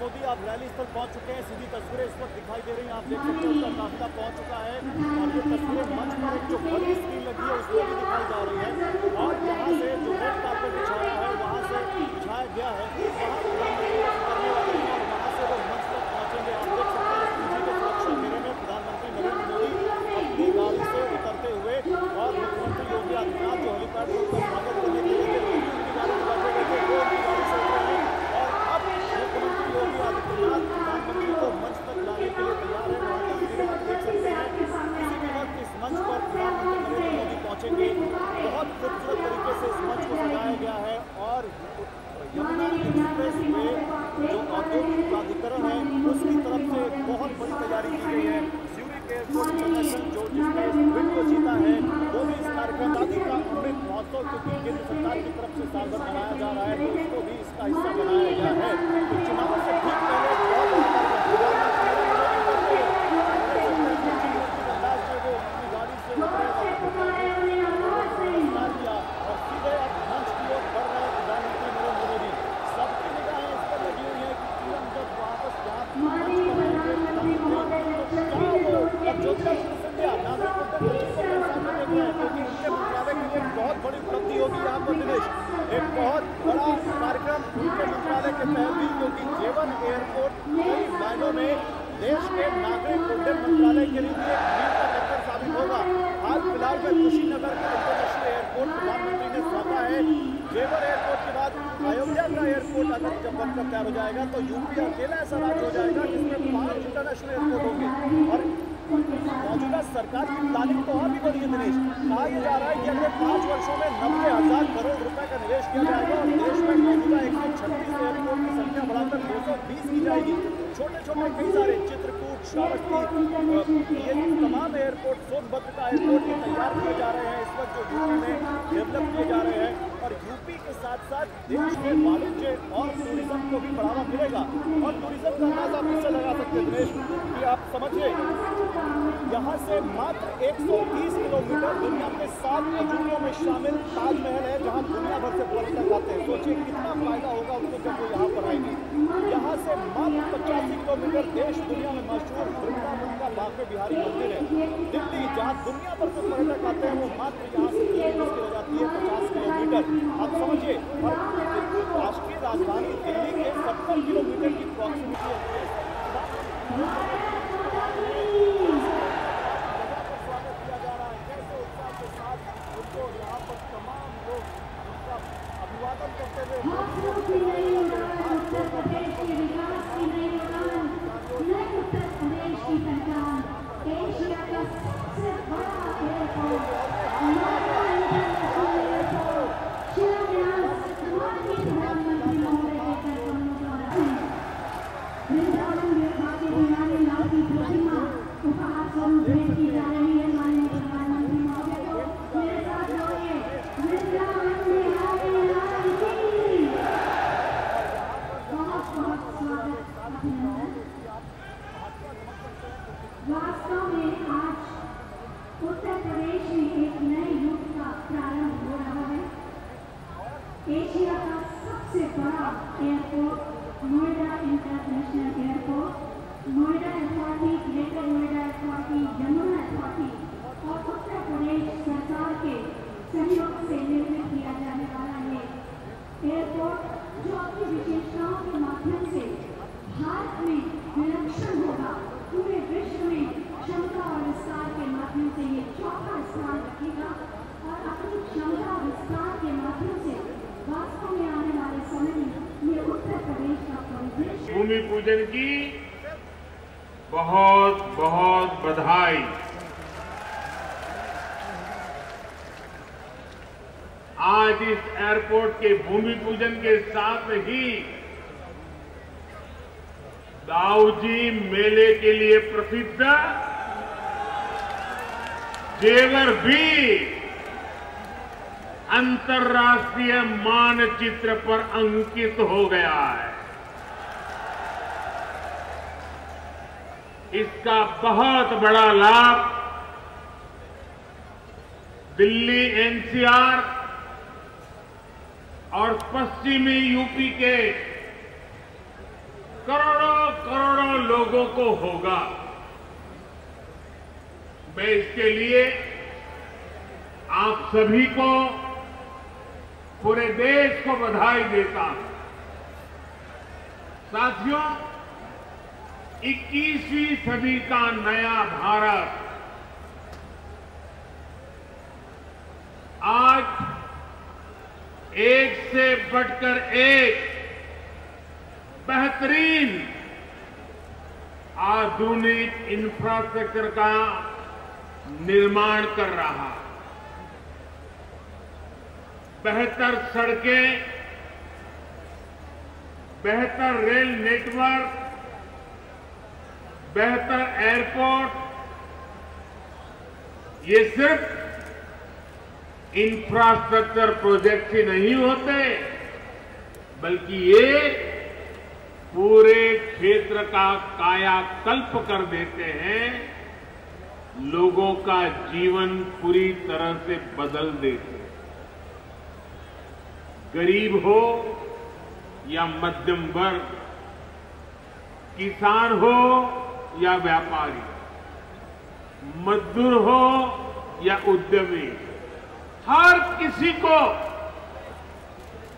मोदी आप रैली स्थल पहुंच चुके हैं। सीधी तस्वीरें इस वक्त दिखाई दे रही हैं, आप देख सकते हैं उसका काफिला पहुंच चुका है और ये तस्वीरें मंच पर एक जो बड़ी स्क्रीन लगी है उस पर भी दिखाई जा रही है और यहाँ से जो रेड कार्पेट बिछाया है वहाँ से बिछाया गया है, वहाँ प्रधानमंत्री करने वाले हैं और वहाँ से वो मंच तक पहुँचेंगे। आप देख सकते हैं पीछे के सुरक्षा घेरे में प्रधानमंत्री नरेंद्र मोदी अपनी गाड़ी से उतरते हुए और मुख्यमंत्री योगी आदित्यनाथ जो हेलीपैड पर उनका स्वागत करने के लिए उनकी गाड़ी में बैठे हुए थे वो उनकी गाड़ी से उतरे हैं और अब मुख्यमंत्री योगी आदित्यनाथ प्रधानमंत्री को मंच तक लाने के लिए तैयार है। वहाँ तस्वीरें आप देख सकते हैं, किसी भी वक्त इस मंच पर प्रधानमंत्री नरेंद्र मोदी पहुंचेंगे। बहुत खूबसूरत तरीके से इस मंच को सजाया गया है और यमुना एक्सप्रेस वे जो औद्योगिक प्राधिकरण है उसकी तरफ से बहुत बड़ी तैयारी की गई है। ज्यूरिख एयरपोर्ट इंटरनेशनल जो जिसने इस विन को जीता है वो भी इस कार्यक्रम आदि का अमृत महोत्सव क्योंकि केंद्र सरकार की तरफ से साल भर मनाया जा रहा है तो उसको भी इसका हिस्सा बनाया गया है। तो चुनाव से ठीक पहले बहुत बड़ा अंदाज में वो अपनी गाड़ी से किया और सीधे अब मंच की ओर बढ़ रहे हैं प्रधानमंत्री नरेंद्र मोदी। सबकी निगाहें इस पर लगी हुई है कि पीएम जब वापस यहाँ अब ज्योतिरादित्य सिंधिया नागरिक उड्डयन सचिव को सामने देख रहे हैं क्योंकि उनके मंत्रालय के लिए एक बहुत बड़ी उपलब्धि होगी यहाँ पर दिनेश, एक बहुत बड़ा कार्यक्रम उनके मंत्रालय के तहत भी क्योंकि जेवन एयरपोर्ट कई मायनों में देश के नागरिक उड्डयन मंत्रालय के लिए एक मील का पत्थर साबित होगा। हाल फिलहाल में कुशीनगर के अंतर्राष्ट्रीय एयरपोर्ट प्रधानमंत्री ने सौंपा है। जेवर एयरपोर्ट के बाद अयोध्या का एयरपोर्ट अगर जब बनकर तैयार हो जाएगा तो यूपी अकेला ऐसा राज्य हो जाएगा जिसमें 5 इंटरनेशनल एयरपोर्ट होंगे और मौजूदा सरकार की प्लानिंग तो और भी बड़ी है दिनेश। कहा यह जा रहा है कि अगले 5 वर्षों में 90,000 करोड़ रुपए का निवेश किया जाएगा और देश में मौजूदा 136 एयरपोर्ट की संख्या बढ़ाकर 220 की जाएगी। छोटे छोटे कई सारे चित्रकूट, श्रावस्ती, ये तमाम एयरपोर्ट, सोनभद्र का एयरपोर्ट ये तैयार किए जा रहे हैं इस वक्त जो यूपी में डेवलप किए जा रहे हैं और यूपी के साथ साथ देश के वाणिज्य और टूरिज्म को भी बढ़ावा मिलेगा। और टूरिज्म का अंदाजा आप इससे लगा सकते हैं दिनेश कि आप समझिए यहाँ से मात्र 130 किलोमीटर दुनिया के 7 अजूबियों में शामिल ताजमहल है जहाँ दुनिया भर से पर्यटक आते हैं। सोचिए कितना फायदा होगा उनको जब वो यहाँ पर आएंगे। यहाँ से मात्र 85 किलोमीटर देश दुनिया में मशहूर वृंदावन का बांके बिहारी मंदिर है। दिल्ली जहाँ दुनिया भर से पर्यटक आते हैं वो मात्र यहाँ से मुश्किल हो जाती है 50 किलोमीटर। आप समझिए राष्ट्रीय राजधानी दिल्ली के 70 किलोमीटर की प्रॉक्सिमिटी होती है। स्वागत किया जा रहा है कैसे उत्साह के साथ उनको यहाँ पर तमाम लोग उनका अभिवादन करते हुए वास्तव में आज उत्तर प्रदेश में एक नए युग का प्रारंभ हो रहा है। एशिया का सबसे बड़ा airport Noida international airport, Noida authority, greater Noida authority, Yamuna authority और उत्तर प्रदेश सरकार के सहयोग से निर्मित किया जाने वाला ये एयरपोर्ट जो अपनी विशेषताओं के माध्यम से भारत में विलक्षण होगा, पूरे विश्व में क्षमता और विस्तार के माध्यम से ये चौथा स्थान रखेगा और अपनी क्षमता और विस्तार के माध्यम से वास्तव में आने वाले समय में ये उत्तर प्रदेश का परिदृश्य। भूमि पूजन की बहुत बहुत बधाई। आज इस एयरपोर्ट के भूमि पूजन के साथ ही दाऊजी मेले के लिए प्रसिद्ध जेवर भी अंतर्राष्ट्रीय मानचित्र पर अंकित हो गया है। इसका बहुत बड़ा लाभ दिल्ली एनसीआर और पश्चिमी यूपी के करोड़ों करोड़ों लोगों को होगा। मैं इसके लिए आप सभी को, पूरे देश को बधाई देता हूं। साथियों, 21वीं सदी का नया भारत आज एक से बढ़कर एक बेहतरीन आधुनिक इंफ्रास्ट्रक्चर का निर्माण कर रहा। बेहतर सड़कें, बेहतर रेल नेटवर्क, बेहतर एयरपोर्ट, ये सिर्फ इंफ्रास्ट्रक्चर प्रोजेक्ट ही नहीं होते, बल्कि ये पूरे क्षेत्र का कायाकल्प कर देते हैं, लोगों का जीवन पूरी तरह से बदल देते हैं। गरीब हो या मध्यम वर्ग, किसान हो या व्यापारी, मजदूर हो या उद्यमी, हर किसी को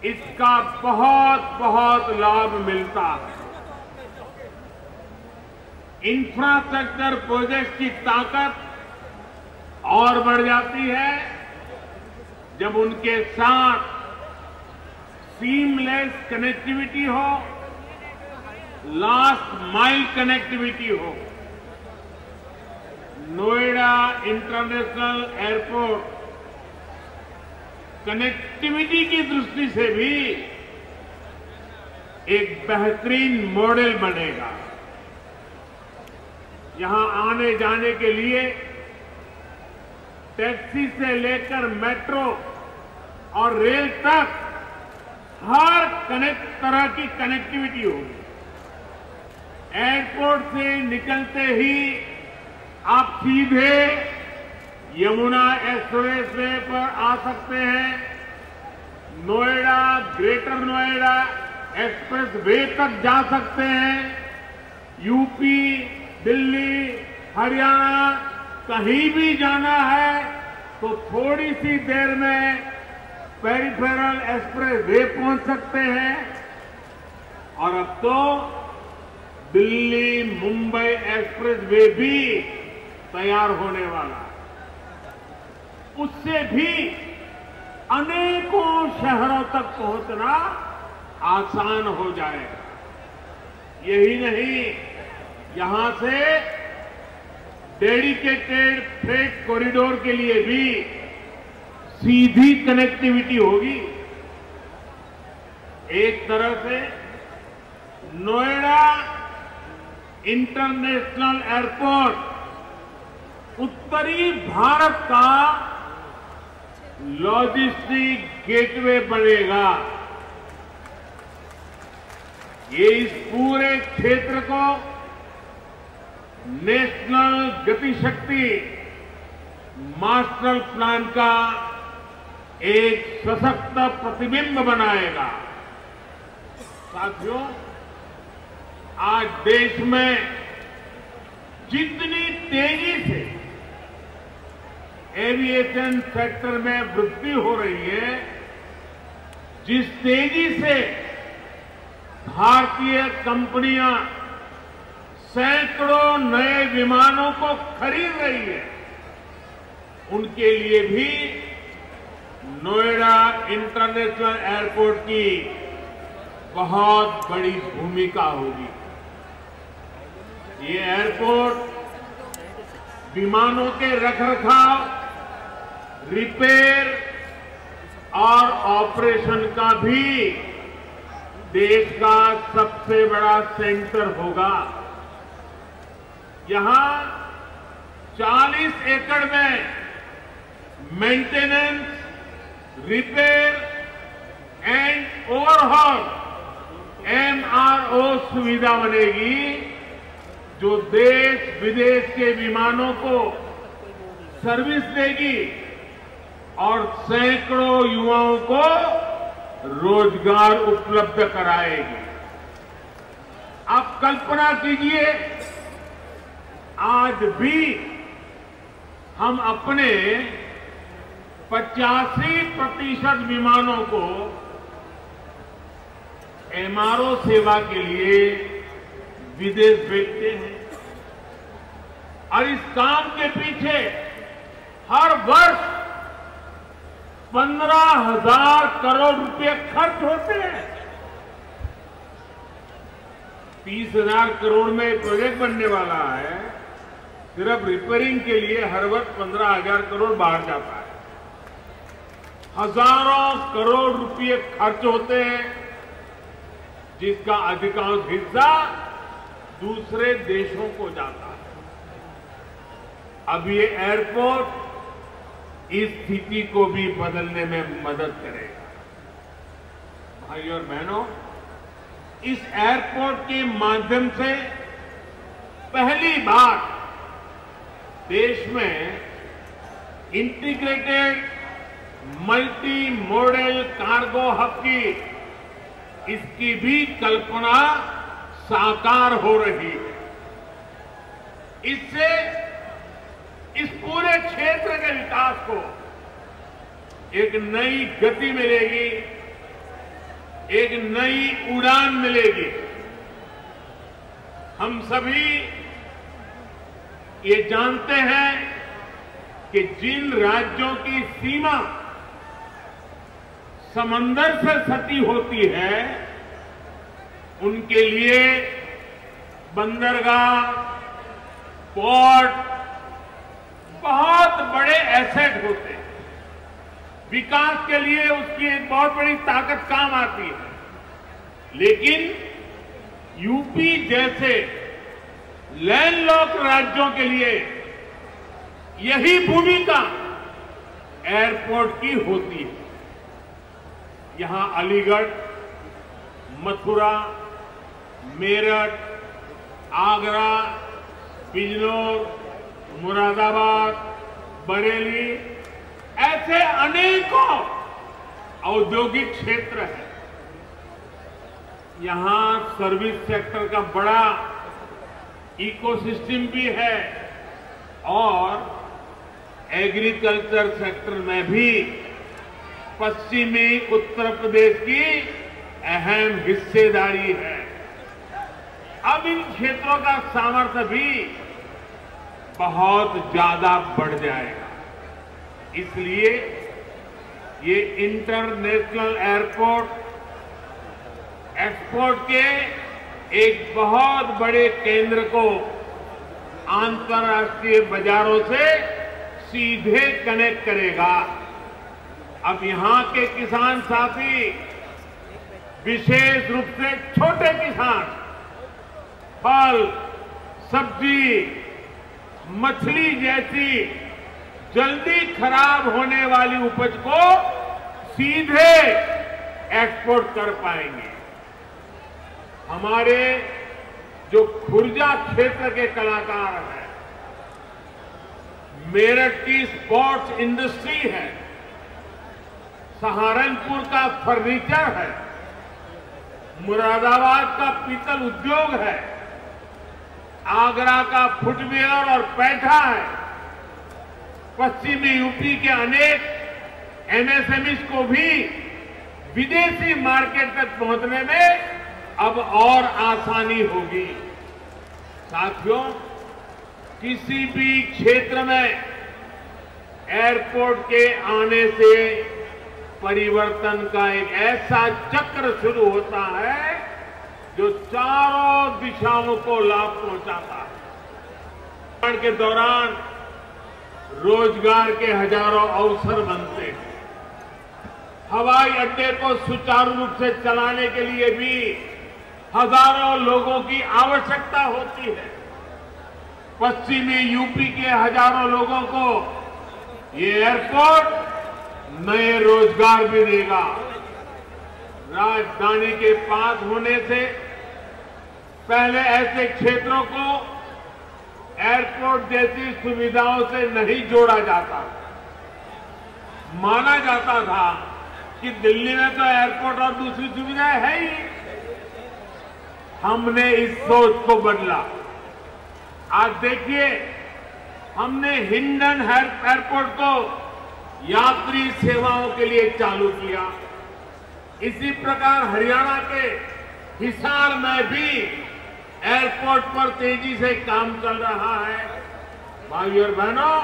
इसका बहुत बहुत लाभ मिलता है। इंफ्रास्ट्रक्चर प्रोजेक्ट की ताकत और बढ़ जाती है जब उनके साथ सीमलेस कनेक्टिविटी हो, लास्ट माइल कनेक्टिविटी हो। नोएडा इंटरनेशनल एयरपोर्ट कनेक्टिविटी की दृष्टि से भी एक बेहतरीन मॉडल बनेगा। यहां आने जाने के लिए टैक्सी से लेकर मेट्रो और रेल तक हर तरह की कनेक्टिविटी होगी। एयरपोर्ट से निकलते ही आप सीधे यमुना एक्सप्रेस वे पर आ सकते हैं, Noida, greater Noida express way तक जा सकते हैं, यूपी, दिल्ली, हरियाणा कहीं भी जाना है तो थोड़ी सी देर में पेरिफेरल एक्सप्रेस वे पहुंच सकते हैं। और अब तो दिल्ली मुंबई एक्सप्रेस वे भी तैयार होने वाला, उससे भी अनेकों शहरों तक पहुंचना आसान हो जाएगा। यही नहीं, यहां से डेडिकेटेड फ्रेट कॉरिडोर के लिए भी सीधी कनेक्टिविटी होगी। एक तरह से नोएडा इंटरनेशनल एयरपोर्ट उत्तरी भारत का लॉजिस्टिक गेटवे बनेगा। ये इस पूरे क्षेत्र को नेशनल गतिशक्ति मास्टर प्लान का एक सशक्त प्रतिबिंब बनाएगा। साथियों, आज देश में जितनी तेजी से एविएशन सेक्टर में वृद्धि हो रही है, जिस तेजी से भारतीय कंपनियां सैकड़ों नए विमानों को खरीद रही है, उनके लिए भी नोएडा इंटरनेशनल एयरपोर्ट की बहुत बड़ी भूमिका होगी। ये एयरपोर्ट विमानों के रखरखाव, रिपेयर और ऑपरेशन का भी देश का सबसे बड़ा सेंटर होगा। यहां 40 एकड़ में maintenance, repair and overhaul MRO सुविधा बनेगी, जो देश विदेश के विमानों को सर्विस देगी और सैकड़ों युवाओं को रोजगार उपलब्ध कराएगी। आप आप कल्पना कीजिए, आज भी हम अपने 85% विमानों को एमआरओ सेवा के लिए विदेश भेजते हैं और इस काम के पीछे हर वर्ष 15,000 करोड़ रुपए खर्च होते हैं। 30,000 करोड़ में प्रोजेक्ट बनने वाला है, सिर्फ रिपेयरिंग के लिए हर वर्ष 15,000 करोड़ बाहर जाता है। हजारों करोड़ रुपए खर्च होते हैं, जिसका अधिकांश हिस्सा दूसरे देशों को जाता है। अब ये एयरपोर्ट इस स्थिति को भी बदलने में मदद करेगा। भाइयों और बहनों, इस एयरपोर्ट के माध्यम से पहली बार देश में integrated multi modal cargo hub की इसकी भी कल्पना साकार हो रही है। इससे इस पूरे क्षेत्र के विकास को एक नई गति मिलेगी, एक नई उड़ान मिलेगी। हम सभी ये जानते हैं कि जिन राज्यों की सीमा समंदर से सटी होती है, उनके लिए बंदरगाह, पोर्ट बहुत बड़े एसेट होते हैं। विकास के लिए उसकी एक बहुत बड़ी ताकत काम आती है। लेकिन यूपी जैसे लैंडलॉक राज्यों के लिए यही भूमिका एयरपोर्ट की होती है। यहां अलीगढ़, मथुरा, मेरठ, आगरा, बिजनौर, मुरादाबाद, बरेली ऐसे अनेकों औद्योगिक क्षेत्र हैं। यहां सर्विस सेक्टर का बड़ा इकोसिस्टम भी है और एग्रीकल्चर सेक्टर में भी पश्चिमी उत्तर प्रदेश की अहम हिस्सेदारी है। अब इन क्षेत्रों का सामर्थ्य भी बहुत ज्यादा बढ़ जाएगा। इसलिए ये इंटरनेशनल एयरपोर्ट एक्सपोर्ट के एक बहुत बड़े केंद्र को अंतर्राष्ट्रीय बाजारों से सीधे कनेक्ट करेगा। अब यहां के किसान साथी, विशेष रूप से छोटे किसान, फल, सब्जी, मछली जैसी जल्दी खराब होने वाली उपज को सीधे एक्सपोर्ट कर पाएंगे। हमारे जो खुर्जा क्षेत्र के कलाकार हैं, मेरठ की स्पोर्ट्स इंडस्ट्री है, सहारनपुर का फर्नीचर है, मुरादाबाद का पीतल उद्योग है, आगरा का फुटवियर और पैठा है, पश्चिमी यूपी के अनेक एमएसएमईज को भी विदेशी मार्केट तक पहुंचने में अब और आसानी होगी। साथियों, किसी भी क्षेत्र में एयरपोर्ट के आने से परिवर्तन का एक ऐसा चक्र शुरू होता है जो चारों दिशाओं को लाभ पहुंचाता है। के दौरान रोजगार के हजारों अवसर बनते हैं। हवाई अड्डे को सुचारू रूप से चलाने के लिए भी हजारों लोगों की आवश्यकता होती है। पश्चिमी यूपी के हजारों लोगों को ये एयरपोर्ट नए रोजगार भी देगा। राजधानी के पास होने से पहले ऐसे क्षेत्रों को एयरपोर्ट जैसी सुविधाओं से नहीं जोड़ा जाता। माना जाता था कि दिल्ली में तो एयरपोर्ट और दूसरी सुविधाएं है ही, हमने इस सोच को बदला। आज देखिए, हमने हिंडन एयरपोर्ट को यात्री सेवाओं के लिए चालू किया। इसी प्रकार हरियाणा के हिसार में भी एयरपोर्ट पर तेजी से काम चल रहा है। भाइयों और बहनों,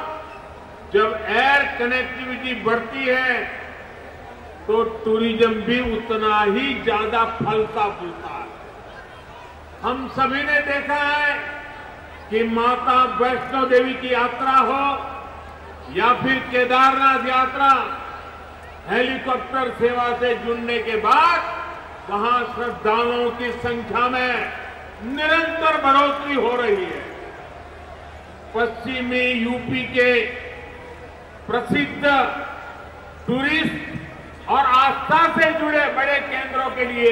जब एयर कनेक्टिविटी बढ़ती है तो टूरिज्म भी उतना ही ज्यादा फलता फूलता है। हम सभी ने देखा है कि माता वैष्णो देवी की यात्रा हो या फिर केदारनाथ यात्रा, हेलीकॉप्टर सेवा से जुड़ने के बाद वहां श्रद्धालुओं की संख्या में निरंतर बढ़ोतरी हो रही है। पश्चिमी यूपी के प्रसिद्ध टूरिस्ट और आस्था से जुड़े बड़े केंद्रों के लिए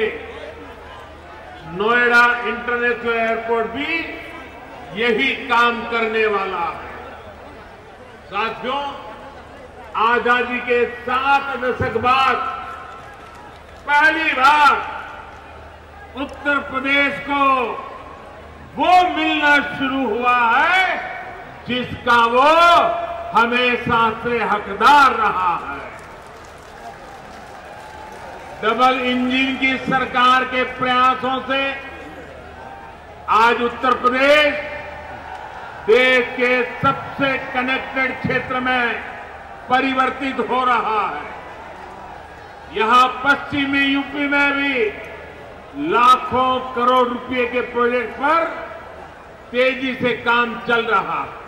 नोएडा इंटरनेशनल एयरपोर्ट भी यही काम करने वाला है। साथियों, आजादी के 7 दशक बाद पहली बार उत्तर प्रदेश को वो मिलना शुरू हुआ है जिसका वो हमेशा से हकदार रहा है। डबल इंजन की सरकार के प्रयासों से आज उत्तर प्रदेश देश के सबसे कनेक्टेड क्षेत्र में परिवर्तित हो रहा है। यहां पश्चिमी यूपी में भी लाखों करोड़ रुपए के प्रोजेक्ट पर तेजी से काम चल रहा है।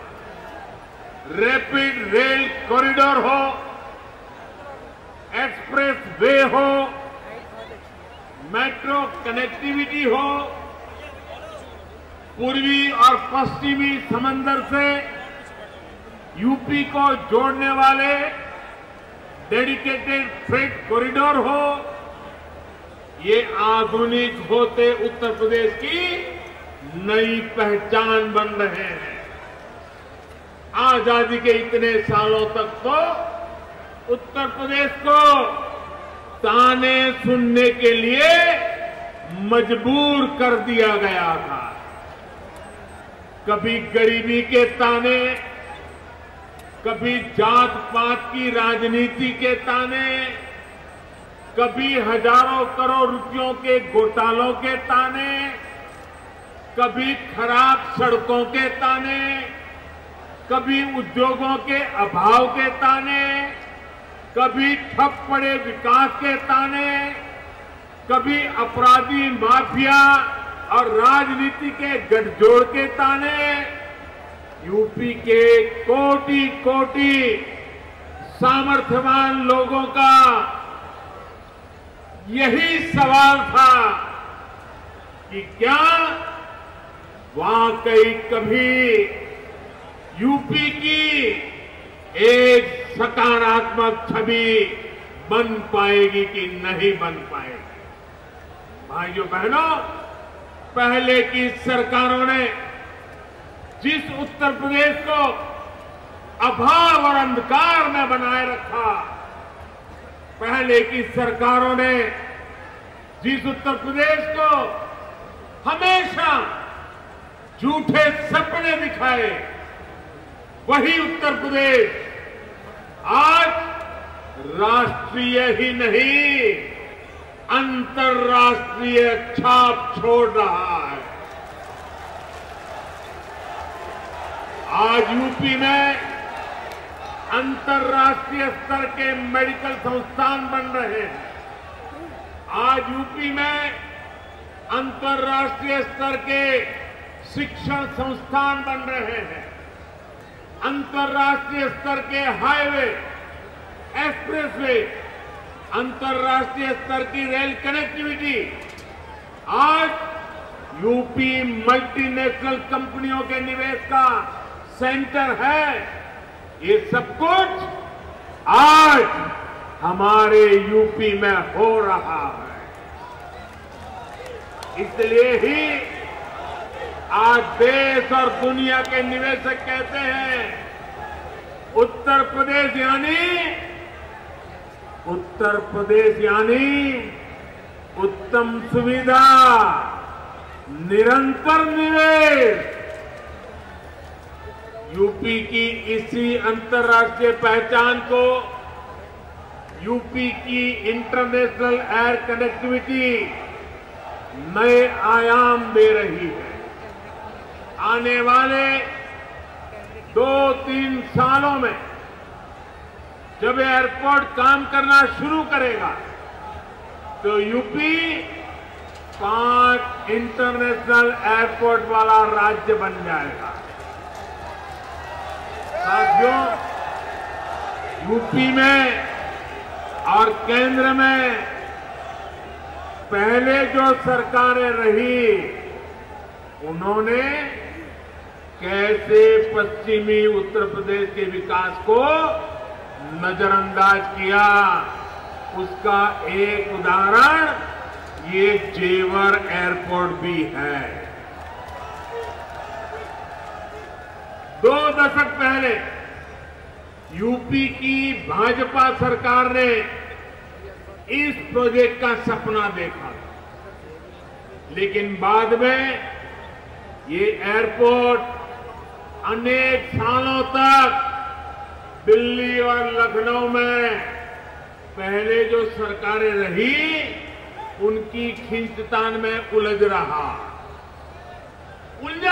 रैपिड रेल कॉरिडोर हो, एक्सप्रेस वे हो, मेट्रो कनेक्टिविटी हो, पूर्वी और पश्चिमी समंदर से यूपी को जोड़ने वाले डेडिकेटेड फ्रेट कॉरिडोर हो, ये आधुनिक होते उत्तर प्रदेश की नई पहचान बन रहे हैं। आजादी के इतने सालों तक तो उत्तर प्रदेश को ताने सुनने के लिए मजबूर कर दिया गया था। कभी गरीबी के ताने, कभी जात पात की राजनीति के ताने, कभी हजारों करोड़ रुपयों के घोटालों के ताने, कभी खराब सड़कों के ताने, कभी उद्योगों के अभाव के ताने, कभी ठप पड़े विकास के ताने, कभी अपराधी माफिया और राजनीति के गठजोड़ के ताने। यूपी के कोटि कोटि सामर्थ्यवान लोगों का यही सवाल था कि क्या वाकई कभी यूपी की एक सकारात्मक छवि बन पाएगी कि नहीं बन पाएगी। भाइयों बहनों, पहले की सरकारों ने जिस उत्तर प्रदेश को अभाव और अंधकार में बनाए रखा, पहले की सरकारों ने जिस उत्तर प्रदेश को हमेशा झूठे सपने दिखाए, वही उत्तर प्रदेश आज राष्ट्रीय ही नहीं अंतर्राष्ट्रीय छाप छोड़ रहा है। आज यूपी में अंतर्राष्ट्रीय स्तर के मेडिकल संस्थान बन रहे हैं। आज यूपी में अंतर्राष्ट्रीय स्तर के शिक्षण संस्थान बन रहे हैं। अंतर्राष्ट्रीय स्तर के हाईवे, एक्सप्रेसवे, अंतर्राष्ट्रीय स्तर की रेल कनेक्टिविटी, आज यूपी मल्टीनेशनल कंपनियों के निवेश का सेंटर है। ये सब कुछ आज हमारे यूपी में हो रहा है। इसलिए ही आज देश और दुनिया के निवेशक कहते हैं, उत्तर प्रदेश यानी उत्तम सुविधा, निरंतर निवेश यूपी की इसी अंतर्राष्ट्रीय पहचान को, यूपी की इंटरनेशनल एयर कनेक्टिविटी नए आयाम दे रही है। आने वाले 2-3 सालों में जब एयरपोर्ट काम करना शुरू करेगा तो यूपी 5 इंटरनेशनल एयरपोर्ट वाला राज्य बन जाएगा। साथियों, यूपी में और केंद्र में पहले जो सरकारें रही, उन्होंने कैसे पश्चिमी उत्तर प्रदेश के विकास को नजरअंदाज किया, उसका एक उदाहरण ये जेवर एयरपोर्ट भी है। 2 दशक पहले यूपी की भाजपा सरकार ने इस प्रोजेक्ट का सपना देखा, लेकिन बाद में ये एयरपोर्ट अनेक सालों तक दिल्ली और लखनऊ में पहले जो सरकारें रही उनकी खींचतान में उलझा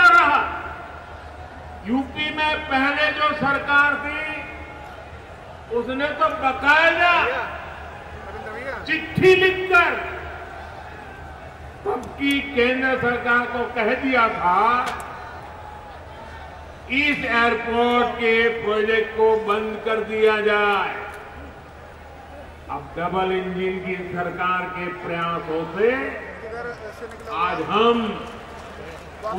रहा। यूपी में पहले जो सरकार थी उसने तो बकायदा चिट्ठी लिखकर तब की केंद्र सरकार को कह दिया था इस एयरपोर्ट के प्रोजेक्ट को बंद कर दिया जाए। अब डबल इंजन की सरकार के प्रयासों से आज हम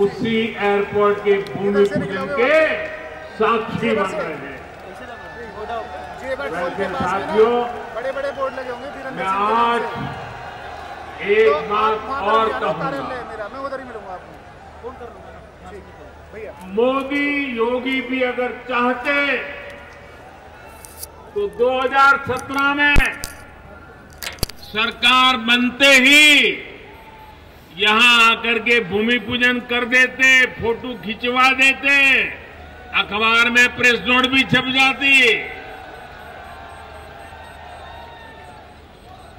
उसी एयरपोर्ट के भूमि पूजन के साक्षी बन रहे हैं। वैसे साथियों, बड़े बोर्ड लगे होंगे, फिर मैं आज एक बात और कहूंगा। मैं उधर ही मिलूंगा आपको, फोन कर लूंगा भैया। मोदी योगी भी अगर चाहते तो 2017 में सरकार बनते ही यहां आकर के भूमि पूजन कर देते, फोटो खिंचवा देते, अखबार में प्रेस नोट भी छप जाती।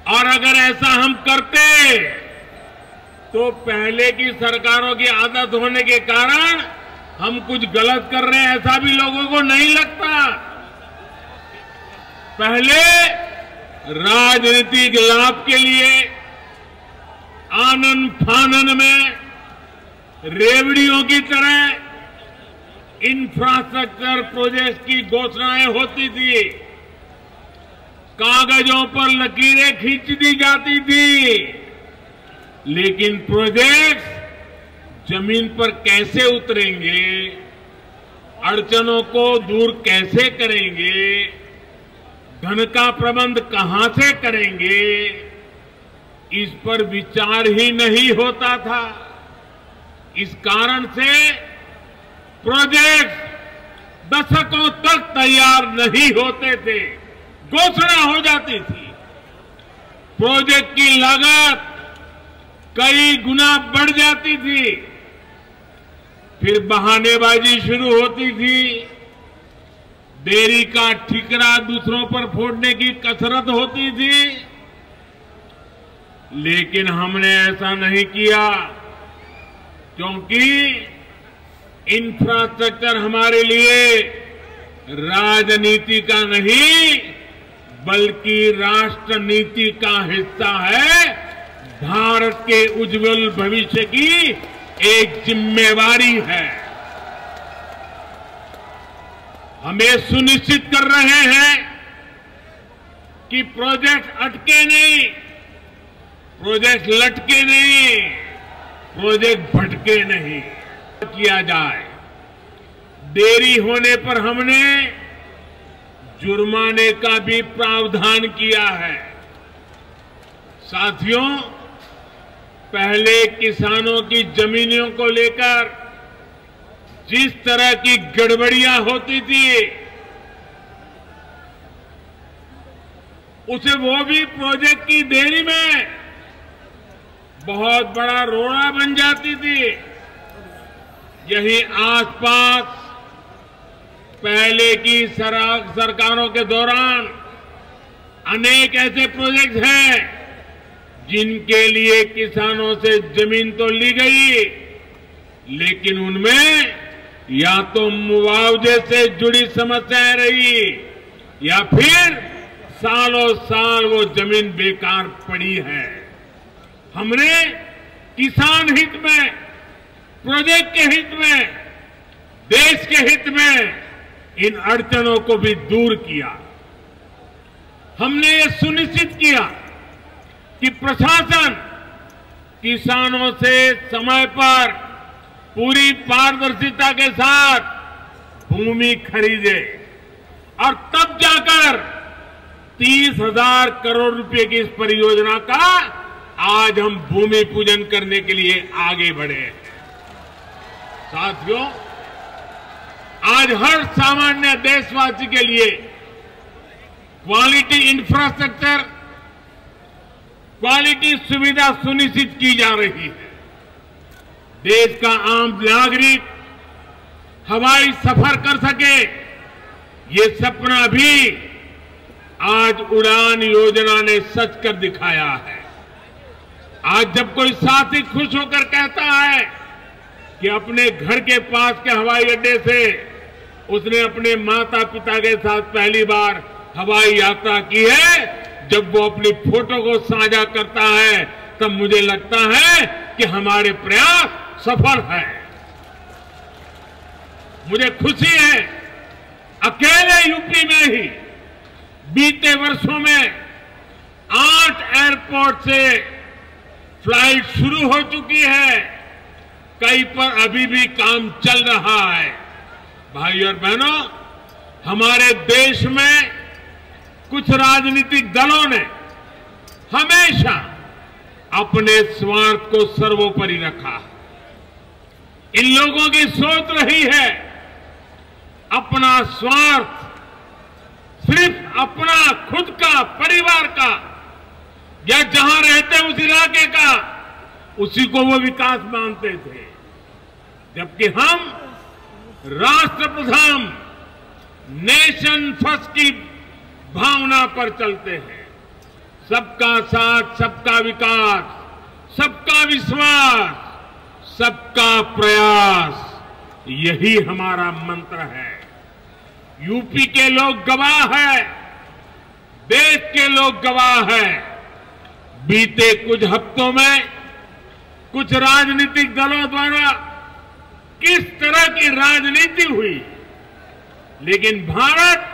और अगर ऐसा हम करते तो पहले की सरकारों की आदत होने के कारण हम कुछ गलत कर रहे हैं ऐसा भी लोगों को नहीं लगता। पहले राजनीतिक लाभ के लिए आनन फानन में रेवड़ियों की तरह इंफ्रास्ट्रक्चर प्रोजेक्ट की घोषणाएं होती थी, कागजों पर लकीरें खींच दी जाती थी, लेकिन प्रोजेक्ट जमीन पर कैसे उतरेंगे, अड़चनों को दूर कैसे करेंगे, धन का प्रबंध कहां से करेंगे, इस पर विचार ही नहीं होता था। इस कारण से प्रोजेक्ट दशकों तक तैयार नहीं होते थे, घोषणा हो जाती थी। प्रोजेक्ट की लागत कई गुना बढ़ जाती थी, फिर बहानेबाजी शुरू होती थी, देरी का ठिकरा दूसरों पर फोड़ने की कसरत होती थी। लेकिन हमने ऐसा नहीं किया, क्योंकि इंफ्रास्ट्रक्चर हमारे लिए राजनीति का नहीं बल्कि राष्ट्र नीति का हिस्सा है, भारत के उज्जवल भविष्य की एक जिम्मेवारी है। हम ये सुनिश्चित कर रहे हैं कि प्रोजेक्ट अटके नहीं, प्रोजेक्ट लटके नहीं, प्रोजेक्ट भटके नहीं, किया जाए। देरी होने पर हमने जुर्माने का भी प्रावधान किया है। साथियों, पहले किसानों की जमीनों को लेकर जिस तरह की गड़बड़ियां होती थी, उसे वो भी प्रोजेक्ट की देरी में बहुत बड़ा रोड़ा बन जाती थी। यही आसपास पहले की सरकारों के दौरान अनेक ऐसे प्रोजेक्ट हैं जिनके लिए किसानों से जमीन तो ली गई, लेकिन उनमें या तो मुआवजे से जुड़ी समस्याएं रही या फिर सालों साल वो जमीन बेकार पड़ी है। हमने किसान हित में, प्रोजेक्ट के हित में, देश के हित में इन अड़चनों को भी दूर किया। हमने ये सुनिश्चित किया कि प्रशासन किसानों से समय पर पूरी पारदर्शिता के साथ भूमि खरीदे और तब जाकर 30,000 करोड़ रुपए की इस परियोजना का आज हम भूमि पूजन करने के लिए आगे बढ़े हैं। साथियों, आज हर सामान्य देशवासी के लिए क्वालिटी इंफ्रास्ट्रक्चर, क्वालिटी सुविधा सुनिश्चित की जा रही है। देश का आम नागरिक हवाई सफर कर सके, ये सपना भी आज उड़ान योजना ने सच कर दिखाया है। आज जब कोई साथी खुश होकर कहता है कि अपने घर के पास के हवाई अड्डे से उसने अपने माता पिता के साथ पहली बार हवाई यात्रा की है, जब वो अपनी फोटो को साझा करता है, तब मुझे लगता है कि हमारे प्रयास सफल है। मुझे खुशी है, अकेले यूपी में ही बीते वर्षों में 8 एयरपोर्ट से फ्लाइट शुरू हो चुकी है, कई पर अभी भी काम चल रहा है। भाई और बहनों, हमारे देश में कुछ राजनीतिक दलों ने हमेशा अपने स्वार्थ को सर्वोपरि रखा। इन लोगों की सोच रही है अपना स्वार्थ, सिर्फ अपना खुद का, परिवार का या जहां रहते उस इलाके का, उसी को वो विकास मानते थे। जबकि हम राष्ट्र प्रथम, नेशन फर्स्ट की भावना पर चलते हैं। सबका साथ, सबका विकास, सबका विश्वास, सबका प्रयास, यही हमारा मंत्र है। यूपी के लोग गवाह हैं, देश के लोग गवाह हैं। बीते कुछ हफ्तों में कुछ राजनीतिक दलों द्वारा किस तरह की राजनीति हुई, लेकिन भारत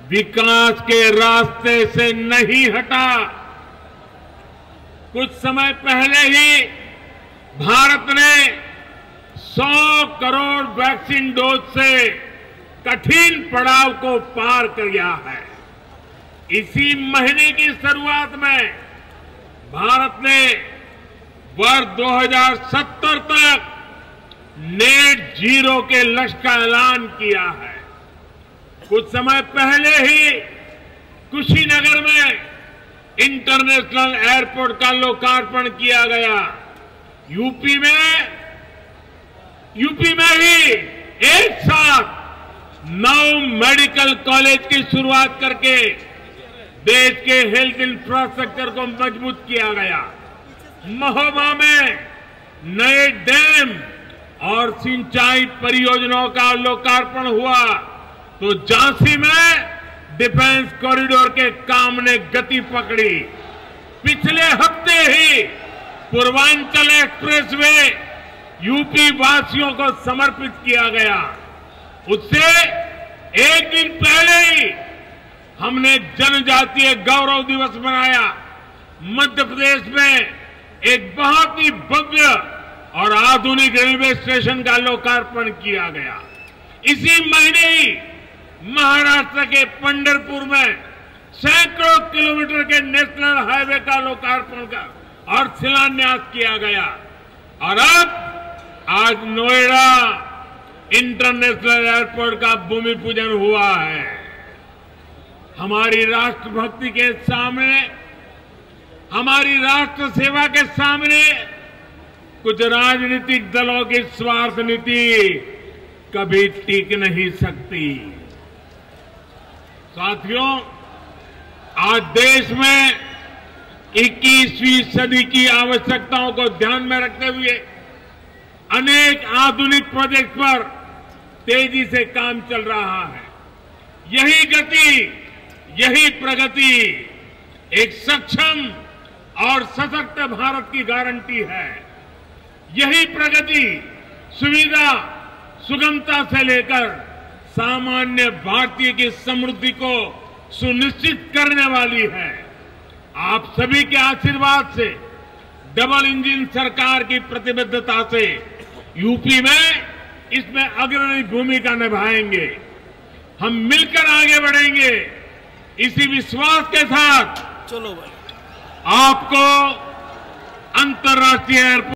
विकास के रास्ते से नहीं हटा। कुछ समय पहले ही भारत ने 100 करोड़ वैक्सीन डोज से कठिन पड़ाव को पार किया है। इसी महीने की शुरुआत में भारत ने वर्ष 2070 तक नेट जीरो के लक्ष्य का ऐलान किया है। कुछ समय पहले ही कुशीनगर में इंटरनेशनल एयरपोर्ट का लोकार्पण किया गया। यूपी में ही एक साथ 9 मेडिकल कॉलेज की शुरुआत करके देश के हेल्थ इंफ्रास्ट्रक्चर को मजबूत किया गया। महोबा में नए डैम और सिंचाई परियोजनाओं का लोकार्पण हुआ, तो झांसी में डिफेंस कॉरिडोर के काम ने गति पकड़ी। पिछले हफ्ते ही पूर्वांचल एक्सप्रेसवे यूपी वासियों को समर्पित किया गया। उससे एक दिन पहले ही हमने जनजातीय गौरव दिवस मनाया। मध्य प्रदेश में एक बहुत ही भव्य और आधुनिक रेलवे स्टेशन का लोकार्पण किया गया। इसी महीने ही महाराष्ट्र के पंढरपुर में सैकड़ों किलोमीटर के नेशनल हाईवे का लोकार्पण और शिलान्यास किया गया। और अब आज नोएडा इंटरनेशनल एयरपोर्ट का भूमि पूजन हुआ है। हमारी राष्ट्रभक्ति के सामने हमारी राष्ट्र सेवा के सामने कुछ राजनीतिक दलों की स्वार्थ नीति कभी टिक नहीं सकती। साथियों, आज देश में 21वीं सदी की आवश्यकताओं को ध्यान में रखते हुए अनेक आधुनिक प्रोजेक्ट पर तेजी से काम चल रहा है। यही गति, यही प्रगति एक सक्षम और सशक्त भारत की गारंटी है। यही प्रगति सुविधा, सुगमता से लेकर सामान्य भारतीय की समृद्धि को सुनिश्चित करने वाली है। आप सभी के आशीर्वाद से, डबल इंजन सरकार की प्रतिबद्धता से यूपी में इसमें अग्रणी भूमिका निभाएंगे। हम मिलकर आगे बढ़ेंगे। इसी विश्वास के साथ चलो भाई, आपको अंतर्राष्ट्रीय एयरपोर्ट